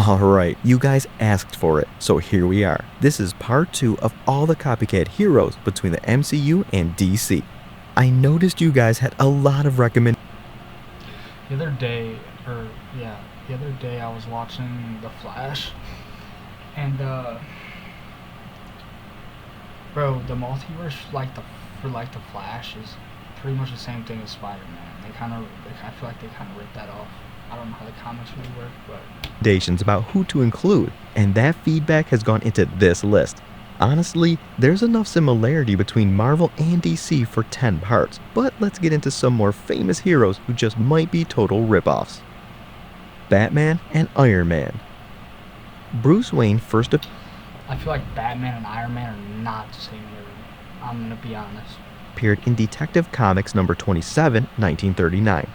Alright, you guys asked for it, so here we are. This is part 2 of all the copycat heroes between the MCU and DC. I noticed you guys had a lot of recommendations. The other day I was watching The Flash, and bro, the multiverse for the Flash is pretty much the same thing as Spider-Man. I feel like they kind of ripped that off. I don't know how the comics really work, but About who to include, and that feedback has gone into this list. Honestly, there's enough similarity between Marvel and DC for 10 parts, but let's get into some more famous heroes who just might be total ripoffs. Batman and Iron Man. Bruce Wayne first I feel like Batman and Iron Man are not the same hero. I'm gonna be honest. appeared in Detective Comics number 27, 1939.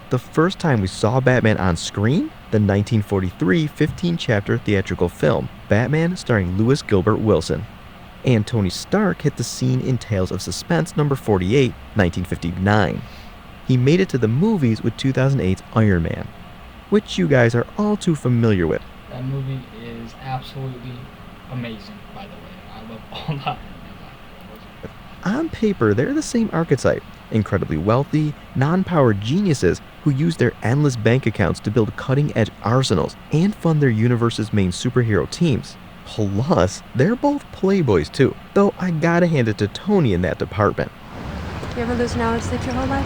The first time we saw Batman on screen, the 1943 15-chapter theatrical film, Batman starring Louis Gilbert Wilson. And Tony Stark hit the scene in Tales of Suspense number 48, 1959. He made it to the movies with 2008's Iron Man, which you guys are all too familiar with. That movie is absolutely amazing, by the way. I love all that. On paper, they're the same archetype, incredibly wealthy, non-powered geniuses who use their endless bank accounts to build cutting-edge arsenals and fund their universe's main superhero teams. Plus, they're both playboys too, though I gotta hand it to Tony in that department. You ever lose an hour of sleep your whole life?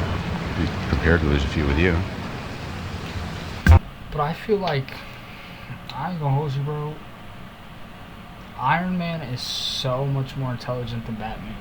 Be prepared to lose a few with you. But I feel like, I ain't gonna hold you, bro. Iron Man is so much more intelligent than Batman.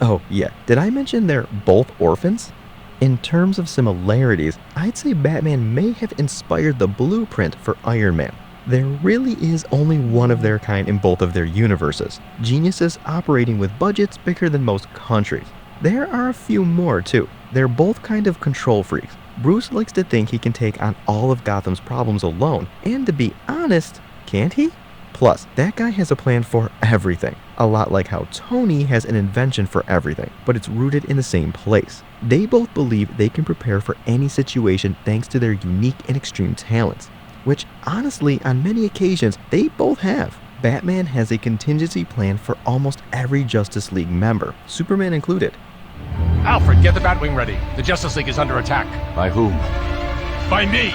Oh yeah, did I mention they're both orphans? In terms of similarities, I'd say Batman may have inspired the blueprint for Iron Man. There really is only one of their kind in both of their universes, geniuses operating with budgets bigger than most countries. There are a few more too. They're both kind of control freaks. Bruce likes to think he can take on all of Gotham's problems alone, and to be honest, can't he? Plus, that guy has a plan for everything, a lot like how Tony has an invention for everything, but it's rooted in the same place. They both believe they can prepare for any situation thanks to their unique and extreme talents, which honestly, on many occasions, they both have. Batman has a contingency plan for almost every Justice League member, Superman included. Alfred, get the Batwing ready. The Justice League is under attack. By whom? By me!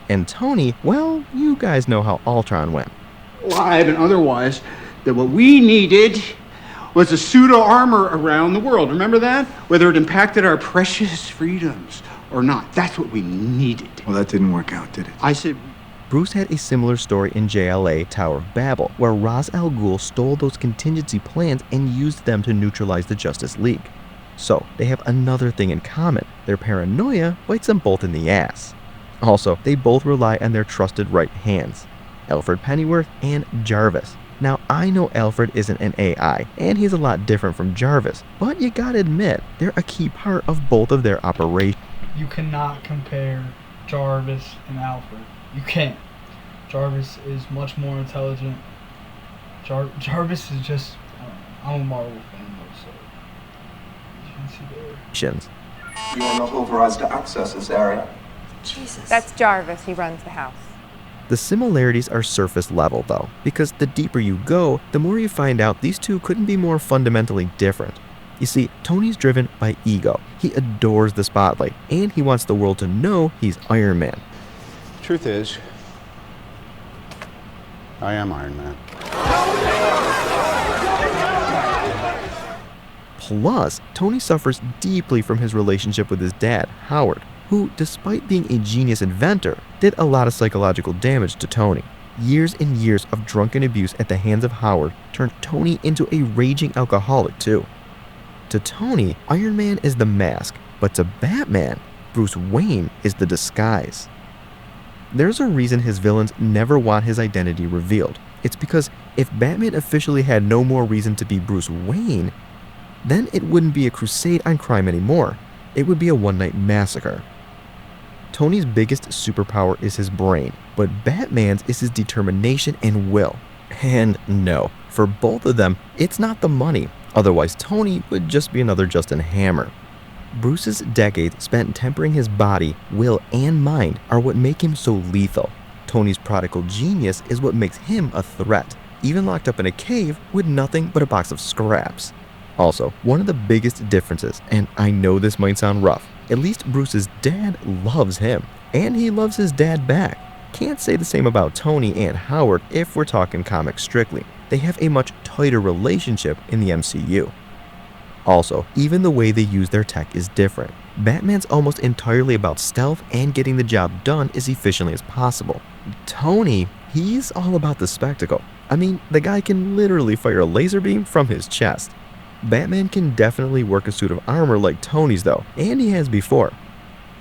And Tony, well, you guys know how Ultron went. Live and otherwise, that what we needed was a pseudo-armor around the world. Remember that? Whether it impacted our precious freedoms or not. That's what we needed. Well, that didn't work out, did it? I said, Bruce had a similar story in JLA Tower of Babel, where Ra's al Ghul stole those contingency plans and used them to neutralize the Justice League. So, they have another thing in common. Their paranoia bites them both in the ass. Also, they both rely on their trusted right hands, Alfred Pennyworth and Jarvis. Now, I know Alfred isn't an AI, and he's a lot different from Jarvis, but you gotta admit, they're a key part of both of their operations. You cannot compare Jarvis and Alfred. You can't. Jarvis is much more intelligent. Jarvis is just, I'm a Marvel fan though, so you can see there. You are not authorized to access this area. Jesus. That's Jarvis. He runs the house. The similarities are surface level though, because the deeper you go, the more you find out these two couldn't be more fundamentally different. You see, Tony's driven by ego. He adores the spotlight, and he wants the world to know he's Iron Man. Truth is, I am Iron Man. Plus, Tony suffers deeply from his relationship with his dad, Howard, who, despite being a genius inventor, did a lot of psychological damage to Tony. Years and years of drunken abuse at the hands of Howard turned Tony into a raging alcoholic too. To Tony, Iron Man is the mask, but to Batman, Bruce Wayne is the disguise. There's a reason his villains never want his identity revealed. It's because if Batman officially had no more reason to be Bruce Wayne, then it wouldn't be a crusade on crime anymore. It would be a one-night massacre. Tony's biggest superpower is his brain, but Batman's is his determination and will. And no, for both of them, it's not the money. Otherwise, Tony would just be another Justin Hammer. Bruce's decades spent tempering his body, will, and mind are what make him so lethal. Tony's prodigal genius is what makes him a threat, even locked up in a cave with nothing but a box of scraps. Also, one of the biggest differences, and I know this might sound rough, at least Bruce's dad loves him, and he loves his dad back. Can't say the same about Tony and Howard if we're talking comics strictly. They have a much tighter relationship in the MCU. Also, even the way they use their tech is different. Batman's almost entirely about stealth and getting the job done as efficiently as possible. Tony, he's all about the spectacle. I mean, the guy can literally fire a laser beam from his chest. Batman can definitely work a suit of armor like Tony's though, and he has before.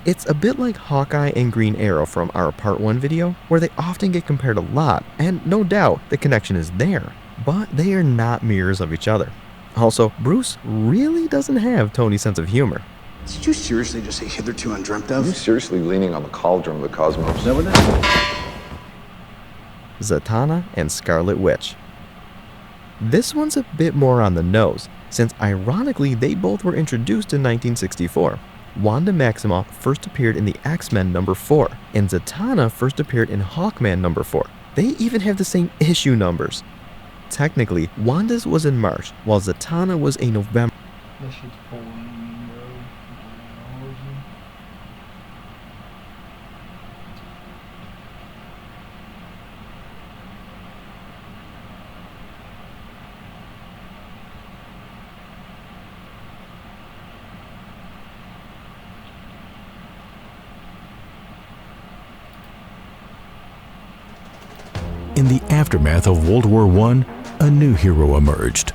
It's a bit like Hawkeye and Green Arrow from our Part 1 video, where they often get compared a lot, and no doubt the connection is there, but they are not mirrors of each other. Also, Bruce really doesn't have Tony's sense of humor. Did you seriously just say hitherto undreamt of? Are you seriously leaning on the cauldron of the cosmos? Is that what that is? Zatanna and Scarlet Witch. This one's a bit more on the nose, since ironically they both were introduced in 1964. Wanda Maximoff first appeared in the X-Men #4, and Zatanna first appeared in Hawkman #4. They even have the same issue numbers. Technically, Wanda's was in March, while Zatanna was a November. This shit's pulling me, bro. In the aftermath of World War I, a new hero emerged.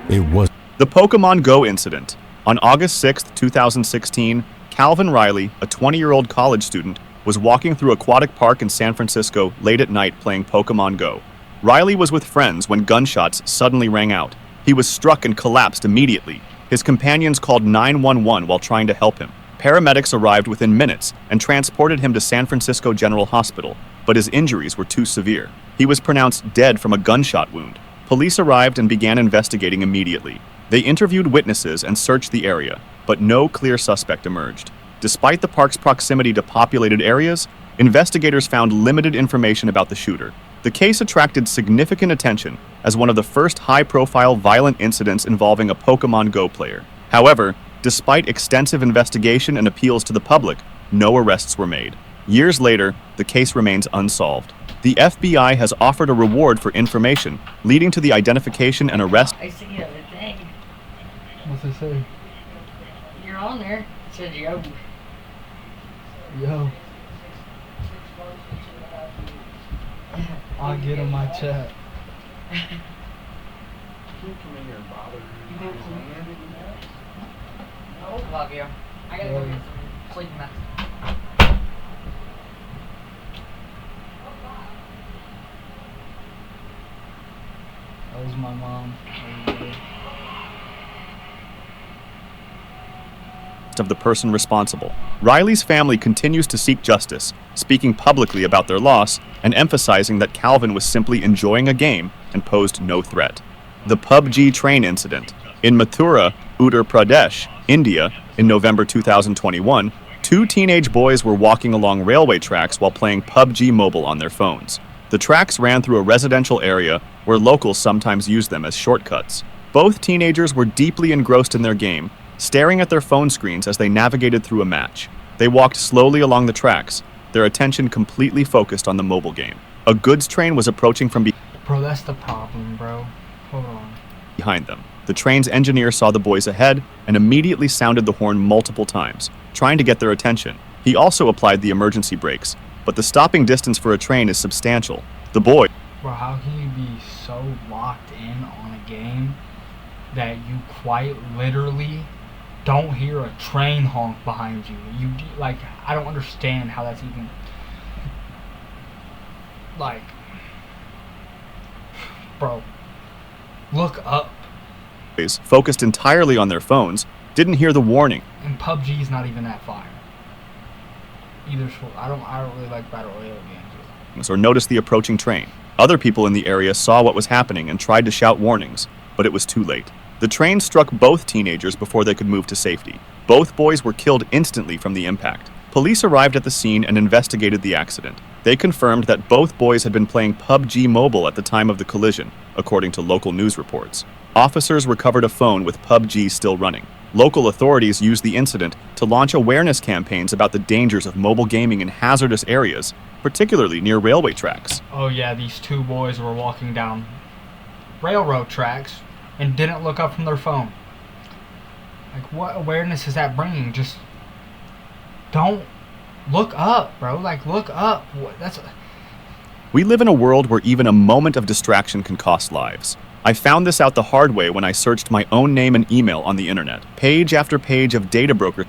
It was the Pokemon Go incident. On August 6, 2016, Calvin Riley, a 20-year-old college student, was walking through Aquatic Park in San Francisco late at night playing Pokemon Go. Riley was with friends when gunshots suddenly rang out. He was struck and collapsed immediately. His companions called 911 while trying to help him. Paramedics arrived within minutes and transported him to San Francisco General Hospital, but his injuries were too severe. He was pronounced dead from a gunshot wound. Police arrived and began investigating immediately. They interviewed witnesses and searched the area, but no clear suspect emerged. Despite the park's proximity to populated areas, investigators found limited information about the shooter. The case attracted significant attention as one of the first high-profile violent incidents involving a Pokemon Go player. However, despite extensive investigation and appeals to the public, no arrests were made. Years later, the case remains unsolved. The FBI has offered a reward for information, leading to the identification and arrest. I see the other thing. What's it say? You're on there. It says yo. Yo. I'll get in my chat. I love you. I gotta go get some sleep meds. That was my mom. Of the person responsible. Riley's family continues to seek justice, speaking publicly about their loss and emphasizing that Calvin was simply enjoying a game and posed no threat. The PUBG train incident. In Mathura, Uttar Pradesh, India, in November 2021, two teenage boys were walking along railway tracks while playing PUBG Mobile on their phones. The tracks ran through a residential area where locals sometimes use them as shortcuts. Both teenagers were deeply engrossed in their game, staring at their phone screens as they navigated through a match. They walked slowly along the tracks, their attention completely focused on the mobile game. A goods train was approaching from Bro, that's the problem, bro. Hold on. Behind them. The train's engineer saw the boys ahead and immediately sounded the horn multiple times, trying to get their attention. He also applied the emergency brakes, but the stopping distance for a train is substantial. The boy... Bro, how can you be so locked in on a game that you quite literally don't hear a train honk behind you? Like, I don't understand how that's even, like, bro, look up. Focused entirely on their phones, didn't hear the warning. And PUBG's not even that fire. Either, I don't really like battle royale games. Or noticed the approaching train. Other people in the area saw what was happening and tried to shout warnings, but it was too late. The train struck both teenagers before they could move to safety. Both boys were killed instantly from the impact. Police arrived at the scene and investigated the accident. They confirmed that both boys had been playing PUBG Mobile at the time of the collision, according to local news reports. Officers recovered a phone with PUBG still running. Local authorities used the incident to launch awareness campaigns about the dangers of mobile gaming in hazardous areas, particularly near railway tracks. Oh yeah, these two boys were walking down railroad tracks and didn't look up from their phone. Like, what awareness is that bringing? Just don't look up, bro. Like, look up. We live in a world where even a moment of distraction can cost lives. I found this out the hard way when I searched my own name and email on the internet. Page after page of data brokers,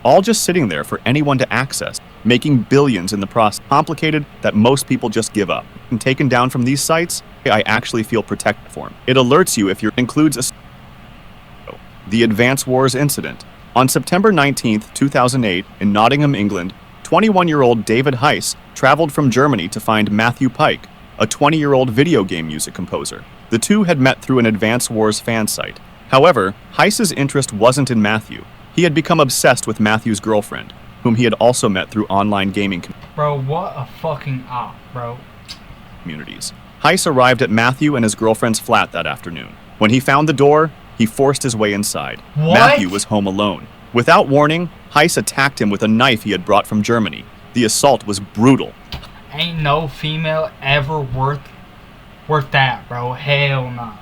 all just sitting there for anyone to access, making billions in the process. Complicated that most people just give up. And taken down from these sites, I actually feel protected for them. It alerts you if your includes the Advance Wars incident. On September 19, 2008, in Nottingham, England, 21-year-old David Heiss traveled from Germany to find Matthew Pike, a 20-year-old video game music composer. The two had met through an Advance Wars fan site. However, Heiss's interest wasn't in Matthew. He had become obsessed with Matthew's girlfriend, whom he had also met through online gaming Bro, what a fucking op, bro. Communities. Heiss arrived at Matthew and his girlfriend's flat that afternoon. When he found the door, he forced his way inside. What? Matthew was home alone. Without warning, Heiss attacked him with a knife he had brought from Germany. The assault was brutal. Ain't no female ever worth that, bro. Hell no.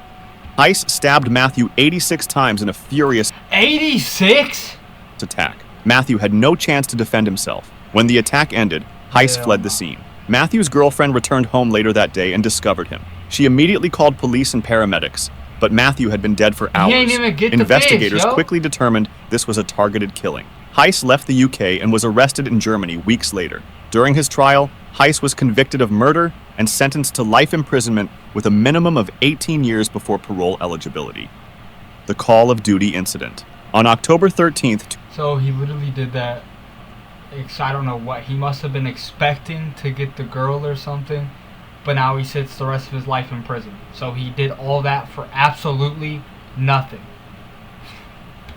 Heiss stabbed Matthew 86 times in a furious 86 attack. Matthew had no chance to defend himself. When the attack ended, Heiss fled the scene. Matthew's girlfriend returned home later that day and discovered him. She immediately called police and paramedics, but Matthew had been dead for hours. He ain't even get the Investigators bitch, yo. quickly determined this was a targeted killing. Heiss left the UK and was arrested in Germany weeks later. During his trial, Heiss was convicted of murder and sentenced to life imprisonment with a minimum of 18 years before parole eligibility. The Call of Duty incident. On October 13th... So he literally did that. I don't know what. He must have been expecting to get the girl or something, but now he sits the rest of his life in prison. So he did all that for absolutely nothing.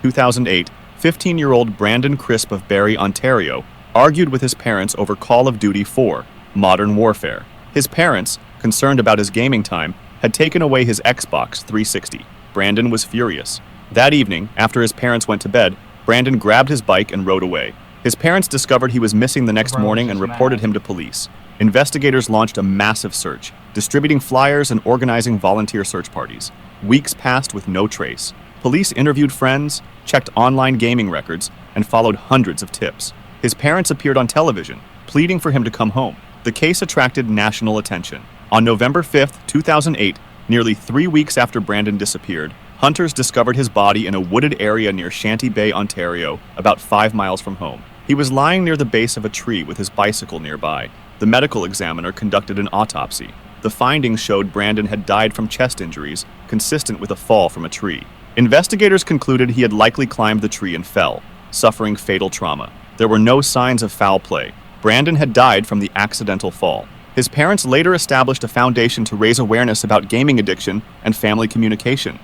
2008, 15-year-old Brandon Crisp of Barrie, Ontario, argued with his parents over Call of Duty 4, Modern Warfare. His parents, concerned about his gaming time, had taken away his Xbox 360. Brandon was furious. That evening, after his parents went to bed, Brandon grabbed his bike and rode away. His parents discovered he was missing the next morning and reported him to police. Investigators launched a massive search, distributing flyers and organizing volunteer search parties. Weeks passed with no trace. Police interviewed friends, checked online gaming records, and followed hundreds of tips. His parents appeared on television, pleading for him to come home. The case attracted national attention. On November 5, 2008, nearly 3 weeks after Brandon disappeared, hunters discovered his body in a wooded area near Shanty Bay, Ontario, about 5 miles from home. He was lying near the base of a tree with his bicycle nearby. The medical examiner conducted an autopsy. The findings showed Brandon had died from chest injuries, consistent with a fall from a tree. Investigators concluded he had likely climbed the tree and fell, suffering fatal trauma. There were no signs of foul play. Brandon had died from the accidental fall. His parents later established a foundation to raise awareness about gaming addiction and family communication.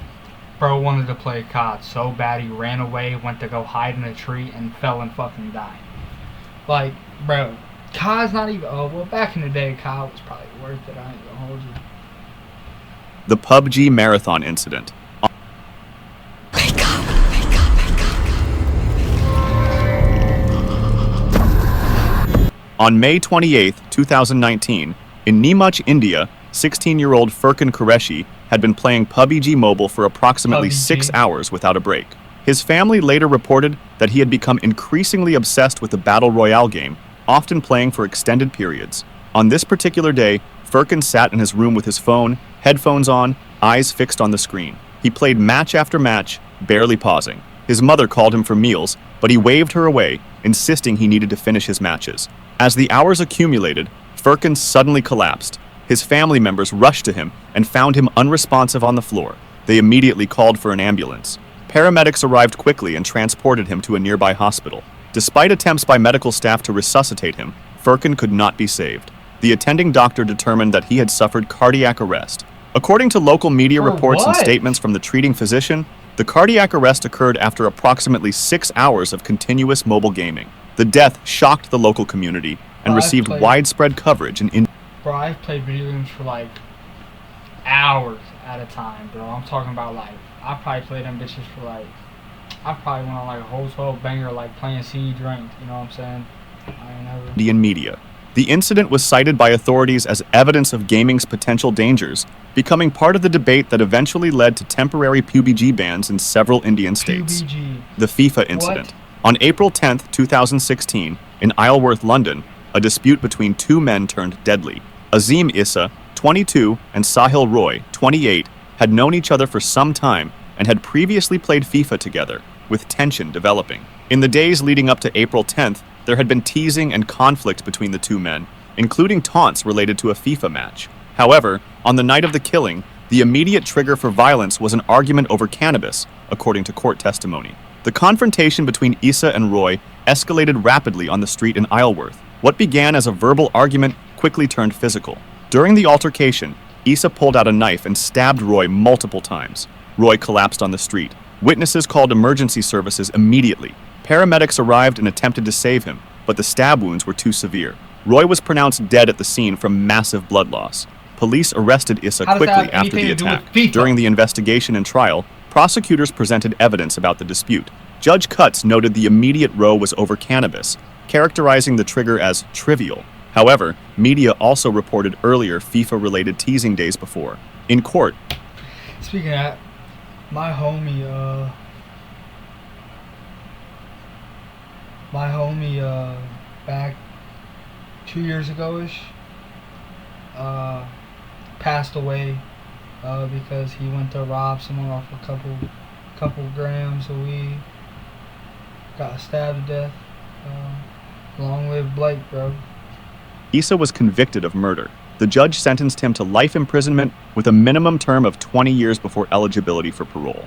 Bro wanted to play COD so bad he ran away, went to go hide in a tree, and fell and fucking died. Like, bro, COD's not even... Oh, well, back in the day, COD was probably worth it. I ain't gonna hold you. The PUBG Marathon incident. On May 28, 2019, in Neemuch, India, 16-year-old Furkan Qureshi had been playing PUBG Mobile for approximately 6 hours without a break. His family later reported that he had become increasingly obsessed with the Battle Royale game, often playing for extended periods. On this particular day, Furkan sat in his room with his phone, headphones on, eyes fixed on the screen. He played match after match, barely pausing. His mother called him for meals, but he waved her away, insisting he needed to finish his matches. As the hours accumulated, Furkan suddenly collapsed. His family members rushed to him and found him unresponsive on the floor. They immediately called for an ambulance. Paramedics arrived quickly and transported him to a nearby hospital. Despite attempts by medical staff to resuscitate him, Furkan could not be saved. The attending doctor determined that he had suffered cardiac arrest. According to local media reports and statements from the treating physician, The cardiac arrest occurred after approximately 6 hours of continuous mobile gaming. The death shocked the local community and received widespread coverage in Bro, I've played video games for like hours at a time, bro. I'm talking about like, I probably played them bitches for like, I probably went on like a whole 12 banger like playing Siege Ranked, you know what I'm saying? I ain't never... Indian media. The incident was cited by authorities as evidence of gaming's potential dangers, becoming part of the debate that eventually led to temporary PUBG bans in several Indian states. PUBG. The FIFA incident. On April 10, 2016, in Isleworth, London, a dispute between two men turned deadly. Azim Issa, 22, and Sahil Roy, 28, had known each other for some time and had previously played FIFA together, with tension developing. In the days leading up to April 10th, there had been teasing and conflict between the two men, including taunts related to a FIFA match. However, on the night of the killing, the immediate trigger for violence was an argument over cannabis, according to court testimony. The confrontation between Issa and Roy escalated rapidly on the street in Isleworth. What began as a verbal argument quickly turned physical. During the altercation, Issa pulled out a knife and stabbed Roy multiple times. Roy collapsed on the street. Witnesses called emergency services immediately. Paramedics arrived and attempted to save him, but the stab wounds were too severe. Roy was pronounced dead at the scene from massive blood loss. Police arrested Issa quickly after the attack. During the investigation and trial, prosecutors presented evidence about the dispute. Judge Cutts noted the immediate row was over cannabis, characterizing the trigger as trivial. However, media also reported earlier FIFA-related teasing days before. In court, speaking of that, my homie, back 2 years ago-ish, passed away because he went to rob someone off a couple grams of weed. Got stabbed to death. Long live Blake, bro. Issa was convicted of murder. The judge sentenced him to life imprisonment with a minimum term of 20 years before eligibility for parole.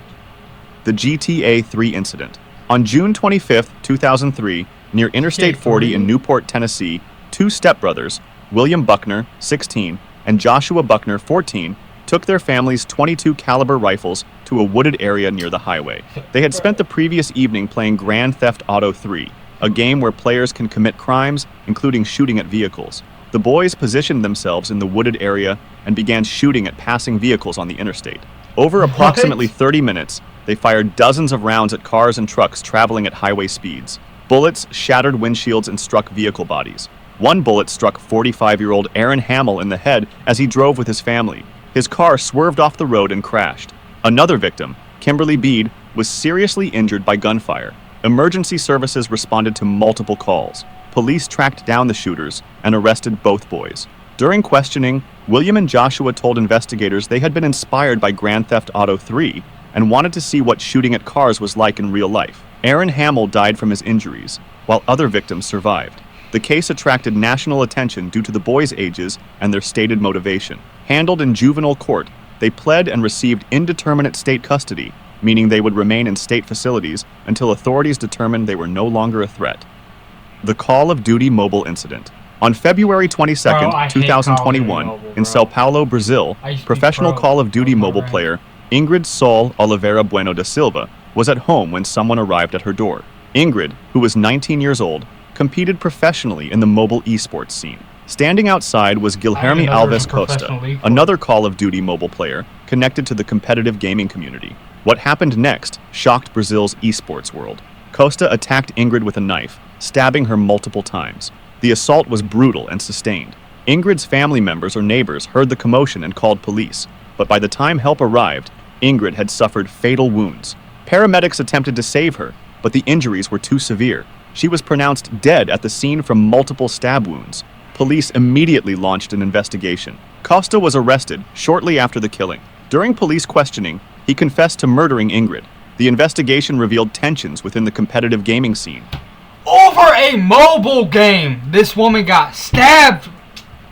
The GTA 3 incident. On June 25, 2003, near Interstate 40 in Newport, Tennessee, two stepbrothers, William Buckner, 16, and Joshua Buckner, 14, took their family's .22 caliber rifles to a wooded area near the highway. They had spent the previous evening playing Grand Theft Auto 3, a game where players can commit crimes, including shooting at vehicles. The boys positioned themselves in the wooded area and began shooting at passing vehicles on the interstate. Over approximately 30 minutes, they fired dozens of rounds at cars and trucks traveling at highway speeds. Bullets shattered windshields and struck vehicle bodies. One bullet struck 45-year-old Aaron Hamill in the head as he drove with his family. His car swerved off the road and crashed. Another victim, Kimberly Bede, was seriously injured by gunfire. Emergency services responded to multiple calls. Police tracked down the shooters and arrested both boys. During questioning, William and Joshua told investigators they had been inspired by Grand Theft Auto 3 and wanted to see what shooting at cars was like in real life. Aaron Hamill died from his injuries, while other victims survived. The case attracted national attention due to the boys' ages and their stated motivation. Handled in juvenile court, they pled and received indeterminate state custody, meaning they would remain in state facilities until authorities determined they were no longer a threat. The Call of Duty mobile incident. On February 22, 2021, in Sao Paulo, Brazil, professional Call of Duty mobile player Ingrid Sol Oliveira Bueno da Silva was at home when someone arrived at her door. Ingrid, who was 19 years old, competed professionally in the mobile esports scene. Standing outside was Guilherme Alves Costa, another Call of Duty mobile player connected to the competitive gaming community. What happened next shocked Brazil's esports world. Costa attacked Ingrid with a knife, stabbing her multiple times. The assault was brutal and sustained. Ingrid's family members or neighbors heard the commotion and called police, but by the time help arrived, Ingrid had suffered fatal wounds. Paramedics attempted to save her, but the injuries were too severe. She was pronounced dead at the scene from multiple stab wounds. Police immediately launched an investigation. Costa was arrested shortly after the killing. During police questioning, he confessed to murdering Ingrid. The investigation revealed tensions within the competitive gaming scene. Over a mobile game, this woman got stabbed!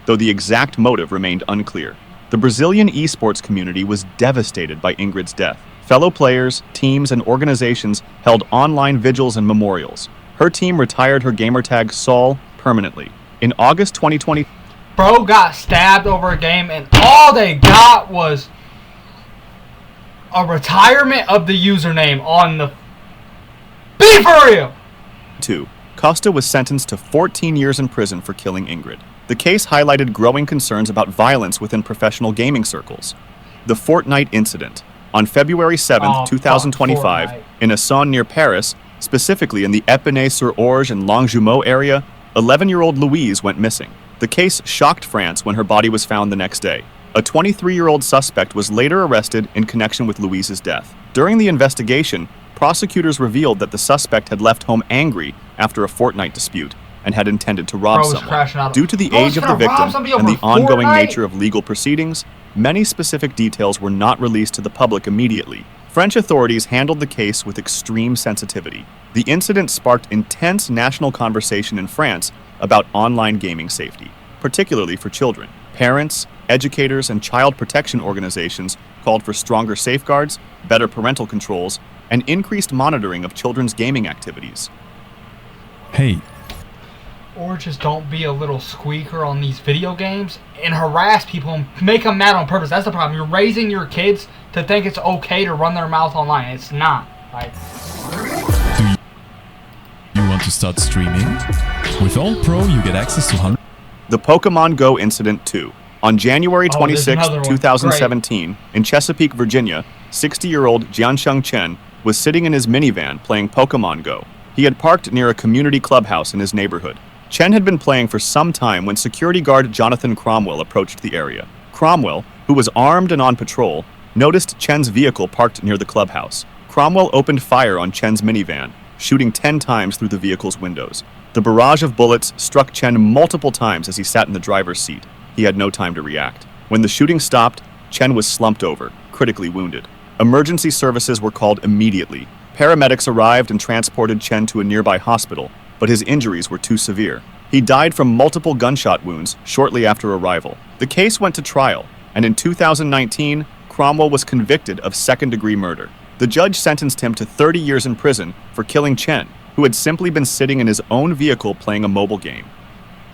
Though the exact motive remained unclear. The Brazilian esports community was devastated by Ingrid's death. Fellow players, teams, and organizations held online vigils and memorials. Her team retired her gamertag Sol permanently. In August 2020, bro got stabbed over a game and all they got was a retirement of the username on the... Be for real! 2. Costa was sentenced to 14 years in prison for killing Ingrid. The case highlighted growing concerns about violence within professional gaming circles. The Fortnite incident. On February 7, 2025, in Essonne near Paris, specifically in the Épinay-sur-Orge and Longjumeau area, 11-year-old Louise went missing. The case shocked France when her body was found the next day. A 23-year-old suspect was later arrested in connection with Louise's death. During the investigation, prosecutors revealed that the suspect had left home angry after a Fortnite dispute and had intended to rob someone. Due to the age of the victim and the ongoing nature of legal proceedings, many specific details were not released to the public immediately. French authorities handled the case with extreme sensitivity. The incident sparked intense national conversation in France about online gaming safety, particularly for children. Parents, educators, and child protection organizations called for stronger safeguards, better parental controls, and increased monitoring of children's gaming activities. Hey. Or just don't be a little squeaker on these video games and harass people and make them mad on purpose. That's the problem. You're raising your kids to think it's okay to run their mouth online. It's not. Like, do you want to start streaming? With All Pro, you get access to hundreds. The Pokemon Go Incident 2. On January 26, 2017, in Chesapeake, Virginia, 60-year-old Jiansheng Chen was sitting in his minivan playing Pokemon Go. He had parked near a community clubhouse in his neighborhood. Chen had been playing for some time when security guard Jonathan Cromwell approached the area. Cromwell, who was armed and on patrol, noticed Chen's vehicle parked near the clubhouse. Cromwell opened fire on Chen's minivan, shooting 10 times through the vehicle's windows. The barrage of bullets struck Chen multiple times as he sat in the driver's seat. He had no time to react. When the shooting stopped, Chen was slumped over, critically wounded. Emergency services were called immediately. Paramedics arrived and transported Chen to a nearby hospital, but his injuries were too severe. He died from multiple gunshot wounds shortly after arrival. The case went to trial, and in 2019, Cromwell was convicted of second-degree murder. The judge sentenced him to 30 years in prison for killing Chen, who had simply been sitting in his own vehicle playing a mobile game.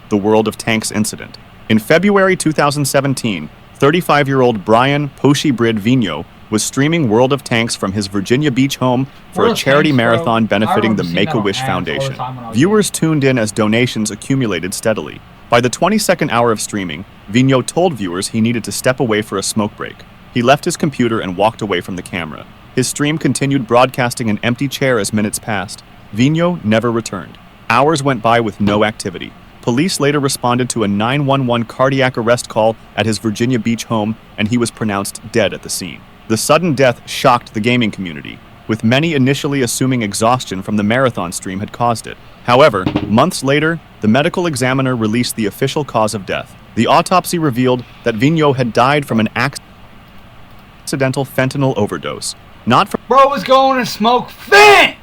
The World of Tanks incident. In February 2017, 35-year-old Brian Poshi-Brid Vigneault was streaming World of Tanks from his Virginia Beach home for a charity marathon benefiting the Make-A-Wish Foundation. Viewers tuned in as donations accumulated steadily. By the 22nd hour of streaming, Vigneault told viewers he needed to step away for a smoke break. He left his computer and walked away from the camera. His stream continued broadcasting an empty chair as minutes passed. Vigneault never returned. Hours went by with no activity. Police later responded to a 911 cardiac arrest call at his Virginia Beach home, and he was pronounced dead at the scene. The sudden death shocked the gaming community, with many initially assuming exhaustion from the marathon stream had caused it. However, months later, the medical examiner released the official cause of death. The autopsy revealed that Vigneault had died from an accidental fentanyl overdose, not from bro was going to smoke fent!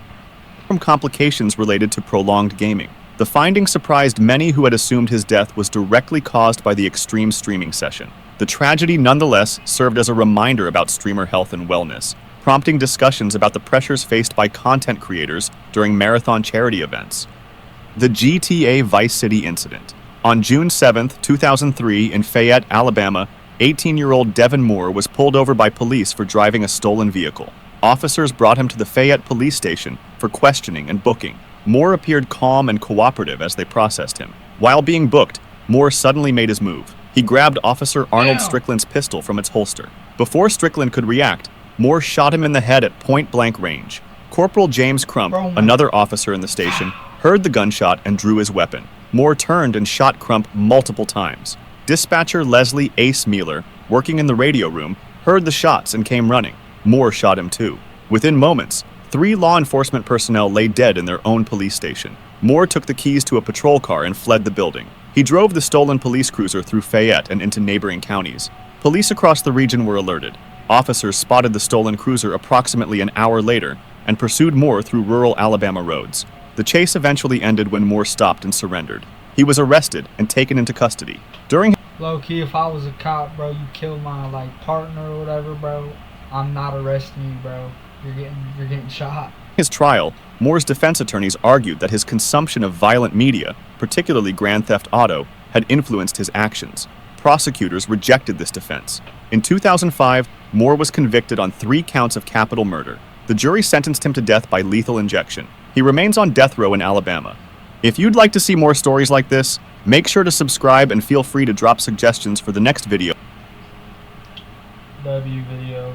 From complications related to prolonged gaming. The finding surprised many who had assumed his death was directly caused by the extreme streaming session. The tragedy nonetheless served as a reminder about streamer health and wellness, prompting discussions about the pressures faced by content creators during marathon charity events. The GTA Vice City incident. On June 7, 2003, in Fayette, Alabama, 18-year-old Devin Moore was pulled over by police for driving a stolen vehicle. Officers brought him to the Fayette police station for questioning and booking. Moore appeared calm and cooperative as they processed him. While being booked, Moore suddenly made his move. He grabbed Officer Arnold Strickland's pistol from its holster. Before Strickland could react, Moore shot him in the head at point-blank range. Corporal James Crump, another officer in the station, heard the gunshot and drew his weapon. Moore turned and shot Crump multiple times. Dispatcher Leslie Ace Mealer, working in the radio room, heard the shots and came running. Moore shot him too. Within moments, 3 law enforcement personnel lay dead in their own police station. Moore took the keys to a patrol car and fled the building. He drove the stolen police cruiser through Fayette and into neighboring counties. Police across the region were alerted. Officers spotted the stolen cruiser approximately an hour later and pursued Moore through rural Alabama roads. The chase eventually ended when Moore stopped and surrendered. He was arrested and taken into custody. During low-key, if I was a cop, bro, you killed my partner or whatever, bro, I'm not arresting you, bro. You're getting shot. his trial, Moore's defense attorneys argued that his consumption of violent media, particularly Grand Theft Auto, had influenced his actions. Prosecutors rejected this defense. In 2005, Moore was convicted on 3 counts of capital murder. The jury sentenced him to death by lethal injection. He remains on death row in Alabama. If you'd like to see more stories like this, make sure to subscribe and feel free to drop suggestions for the next video. W video.